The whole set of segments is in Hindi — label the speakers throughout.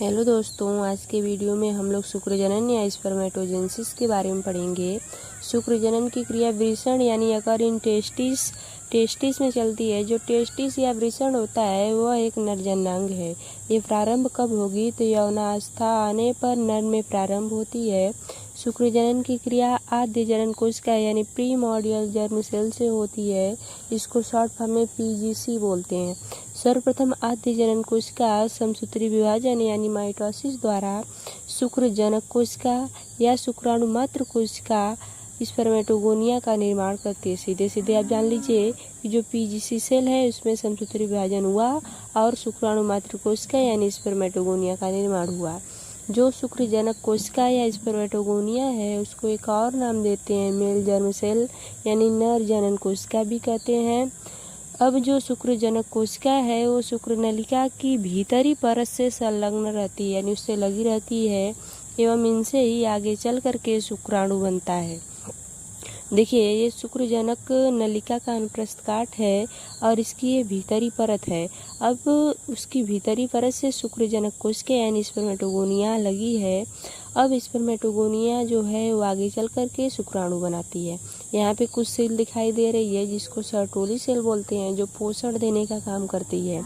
Speaker 1: हेलो दोस्तों, आज के वीडियो में हम लोग शुक्रजनन या स्पर्मेटोजेनेसिस के बारे में पढ़ेंगे। शुक्रजनन की क्रिया वृषण यानी अकर इन टेस्टिस में चलती है। जो टेस्टिस या वृषण होता है वह एक नरजन्नांग है। ये प्रारंभ कब होगी तो यौनावस्था आने पर नर में प्रारंभ होती है। शुक्रजनन की क्रिया आद्य जनन कोशिका यानी प्रीमोर्डियल जर्म सेल से होती है। इसको शॉर्ट फॉर्म में पीजीसी बोलते हैं। सर्वप्रथम आद्य जनन कोशिका समसूत्री विभाजन यानी माइटोसिस द्वारा शुक्रजनक कोशिका या शुक्राणु मात्र कोशिका स्पर्मेटोगोनिया का निर्माण करती है। सीधे सीधे आप जान लीजिए कि जो पीजीसी सेल है उसमें समसूत्री विभाजन हुआ और शुक्राणु मात्र कोशिका यानी स्पर्मेटोगोनिया का निर्माण हुआ। जो शुक्रजनक कोशिका या स्पर्मेटोगोनिया है उसको एक और नाम देते हैं मेल जर्म सेल यानी नर जनन कोशिका भी कहते हैं। अब जो शुक्रजनक कोशिका है वो शुक्र नलिका की भीतरी परत से संलग्न रहती है यानी उससे लगी रहती है एवं इनसे ही आगे चल करके शुक्राणु बनता है। देखिए, ये शुक्रजनक नलिका का अनुप्रस्थ काट है और इसकी ये भीतरी परत है। अब उसकी भीतरी परत से शुक्रजनक कोशिका यानी स्पर्मेटोगोनिया लगी है। अब स्पर्मेटोगोनिया जो है वो आगे चल करके शुक्राणु बनाती है। यहाँ पे कुछ सेल दिखाई दे रही है जिसको सर्टोली सेल बोलते हैं, जो पोषण देने का काम करती है।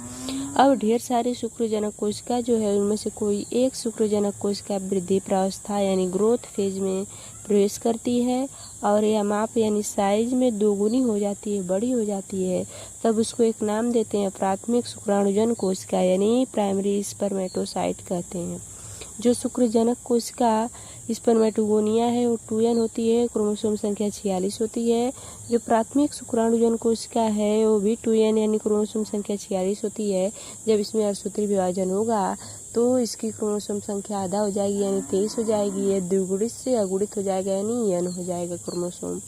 Speaker 1: अब ढेर सारी शुक्रजनक कोशिका जो है उनमें से कोई एक शुक्रजनक कोशिका वृद्धि प्रावस्था यानी ग्रोथ फेज में प्रवेश करती है और यह माप यानी साइज में दोगुनी हो जाती है, बड़ी हो जाती है। तब उसको एक नाम देते हैं प्राथमिक शुक्राणुजन कोशिका यानी प्राइमरी स्पर्मेटोसाइट कहते हैं। जो शुक्रजनक कोशिका स्पर्मेटोगोनिया है वो 2n होती है, क्रोमोसोम संख्या 46 होती है। जो प्राथमिक शुक्राणुजन कोशिका है वो भी 2n यानी क्रोमोसोम संख्या 46 होती है। जब इसमें अर्धसूत्री विभाजन होगा तो इसकी क्रोमोसोम संख्या आधा हो जाएगी यानी 23 हो जाएगी। यह द्विगुणित से अगुणित हो जाएगा यानी n हो जाएगा क्रोमोसोम।